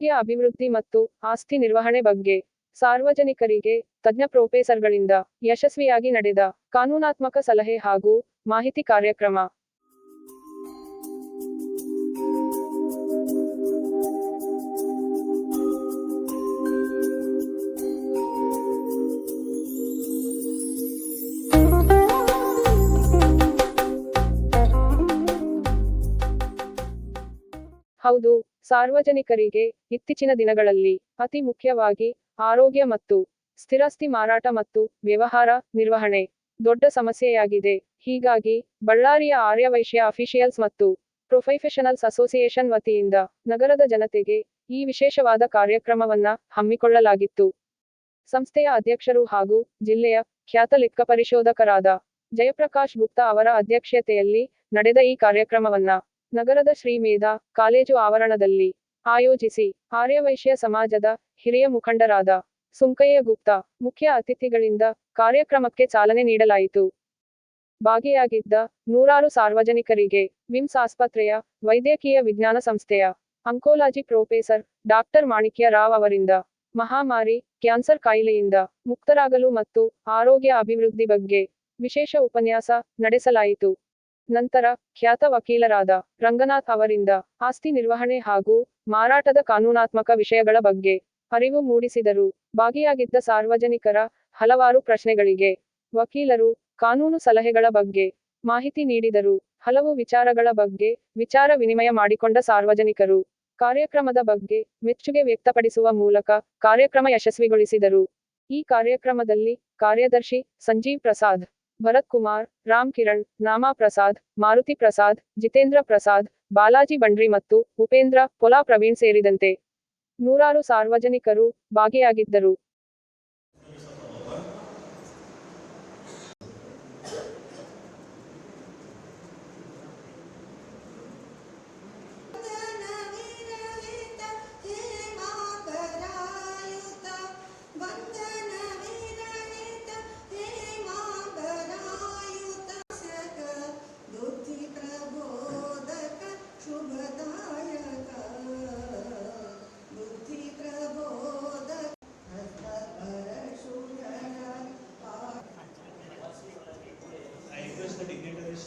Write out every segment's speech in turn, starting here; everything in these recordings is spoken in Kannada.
ಆರೋಗ್ಯ ಅಭಿವೃದ್ಧಿ ಮತ್ತು ಆಸ್ತಿ ನಿರ್ವಹಣೆ ಬಗ್ಗೆ ಸಾರ್ವಜನಿಕರಿಗೆ ತಜ್ಞ ಪ್ರೊಫೆಸರ್ಗಳಿಂದ ಯಶಸ್ವಿಯಾಗಿ ನಡೆದ ಕಾನೂನಾತ್ಮಕ ಸಲಹೆ ಹಾಗೂ ಮಾಹಿತಿ ಕಾರ್ಯಕ್ರಮ. ಹೌದು, ಸಾರ್ವಜನಿಕರಿಗೆ ಇತ್ತೀಚಿನ ದಿನಗಳಲ್ಲಿ ಅತಿ ಮುಖ್ಯವಾಗಿ ಆರೋಗ್ಯ ಮತ್ತು ಸ್ಥಿರಾಸ್ತಿ ಮಾರಾಟ ಮತ್ತು ವ್ಯವಹಾರ ನಿರ್ವಹಣೆ ದೊಡ್ಡ ಸಮಸ್ಯೆಯಾಗಿದೆ. ಹೀಗಾಗಿ ಬಳ್ಳಾರಿಯ ಆರ್ಯವೈಶ್ಯ ಅಫಿಷಿಯಲ್ಸ್ ಮತ್ತು ಪ್ರೊಫೆಷನಲ್ಸ್ ಅಸೋಸಿಯೇಷನ್ ವತಿಯಿಂದ ನಗರದ ಜನತೆಗೆ ಈ ವಿಶೇಷವಾದ ಕಾರ್ಯಕ್ರಮವನ್ನ ಹಮ್ಮಿಕೊಳ್ಳಲಾಗಿತ್ತು. ಸಂಸ್ಥೆಯ ಅಧ್ಯಕ್ಷರು ಹಾಗೂ ಜಿಲ್ಲೆಯ ಖ್ಯಾತ ಲೆಕ್ಕ ಪರಿಶೋಧಕರಾದ ಜಯಪ್ರಕಾಶ್ ಗುಪ್ತಾ ಅವರ ಅಧ್ಯಕ್ಷತೆಯಲ್ಲಿ ನಡೆದ ಈ ಕಾರ್ಯಕ್ರಮವನ್ನ ನಗರದ ಶ್ರೀ ಮೇಧಾ ಕಾಲೇಜು ಆವರಣದಲ್ಲಿ ಆಯೋಜಿಸಿ ಆರ್ಯವೈಶ್ಯ ಸಮಾಜದ ಹಿರಿಯ ಮುಖಂಡರಾದ ಸುಂಕಯ್ಯ ಗುಪ್ತಾ ಮುಖ್ಯ ಅತಿಥಿಗಳಿಂದ ಕಾರ್ಯಕ್ರಮಕ್ಕೆ ಚಾಲನೆ ನೀಡಲಾಯಿತು. ಭಾಗಿಯಾಗಿದ್ದ ನೂರಾರು ಸಾರ್ವಜನಿಕರಿಗೆ ವಿಮ್ಸ್ ಆಸ್ಪತ್ರೆಯ ವೈದ್ಯಕೀಯ ವಿಜ್ಞಾನ ಸಂಸ್ಥೆಯ ಅಂಕೋಲಾಜಿ ಪ್ರೊಫೆಸರ್ ಡಾಕ್ಟರ್ ಮಾಣಿಕ್ಯ ರಾವ್ ಅವರಿಂದ ಮಹಾಮಾರಿ ಕ್ಯಾನ್ಸರ್ ಕಾಯಿಲೆಯಿಂದ ಮುಕ್ತರಾಗಲು ಮತ್ತು ಆರೋಗ್ಯ ಅಭಿವೃದ್ಧಿ ಬಗ್ಗೆ ವಿಶೇಷ ಉಪನ್ಯಾಸ ನಡೆಸಲಾಯಿತು. ನಂತರ ಖ್ಯಾತ ವಕೀಲರಾದ ರಂಗನಾಥ್ ಅವರಿಂದ ಆಸ್ತಿ ನಿರ್ವಹಣೆ ಹಾಗೂ ಮಾರಾಟದ ಕಾನೂನಾತ್ಮಕ ವಿಷಯಗಳ ಬಗ್ಗೆ ಅರಿವು ಮೂಡಿಸಿದರು. ಭಾಗಿಯಾಗಿದ್ದ ಸಾರ್ವಜನಿಕರ ಹಲವಾರು ಪ್ರಶ್ನೆಗಳಿಗೆ ವಕೀಲರು ಕಾನೂನು ಸಲಹೆಗಳ ಬಗ್ಗೆ ಮಾಹಿತಿ ನೀಡಿದರು. ಹಲವು ವಿಚಾರಗಳ ಬಗ್ಗೆ ವಿಚಾರ ವಿನಿಮಯ ಮಾಡಿಕೊಂಡ ಸಾರ್ವಜನಿಕರು ಕಾರ್ಯಕ್ರಮದ ಬಗ್ಗೆ ಮೆಚ್ಚುಗೆ ವ್ಯಕ್ತಪಡಿಸುವ ಮೂಲಕ ಕಾರ್ಯಕ್ರಮ ಯಶಸ್ವಿಗೊಳಿಸಿದರು. ಈ ಕಾರ್ಯಕ್ರಮದಲ್ಲಿ ಕಾರ್ಯದರ್ಶಿ ಸಂಜೀವ್ ಪ್ರಸಾದ್, ಭರತ್ ಕುಮಾರ್, ರಾಮ್ ಕಿರಣ್, ನಾಮಾ ಪ್ರಸಾದ್, ಮಾರುತಿ ಪ್ರಸಾದ್, ಜಿತೇಂದ್ರ ಪ್ರಸಾದ್, ಬಾಲಾಜಿ ಬಂಡ್ರಿ ಮತ್ತು ಉಪೇಂದ್ರ ಪೊಲಾ ಪ್ರವೀಣ್ ಸೇರಿದಂತೆ ನೂರಾರು ಸಾರ್ವಜನಿಕರು ಭಾಗಿಯಾಗಿದ್ದರು.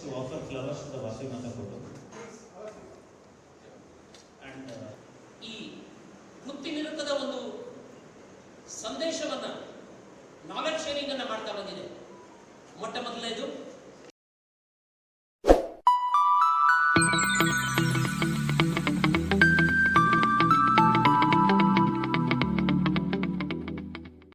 To offer flowers to the Vasimata photo. And ಈ ವೃತ್ತಿನಿರುತ್ತದ ಒಂದು ಸಂದೇಶವನ್ನ ನಾಲೆಡ್ಜ್ ಶೇರಿಂಗ್ ಅನ್ನ ಮಾಡ್ತಾ ಬಂದಿದೆ. ಮೊಟ್ಟ ಮೊದಲನೇದು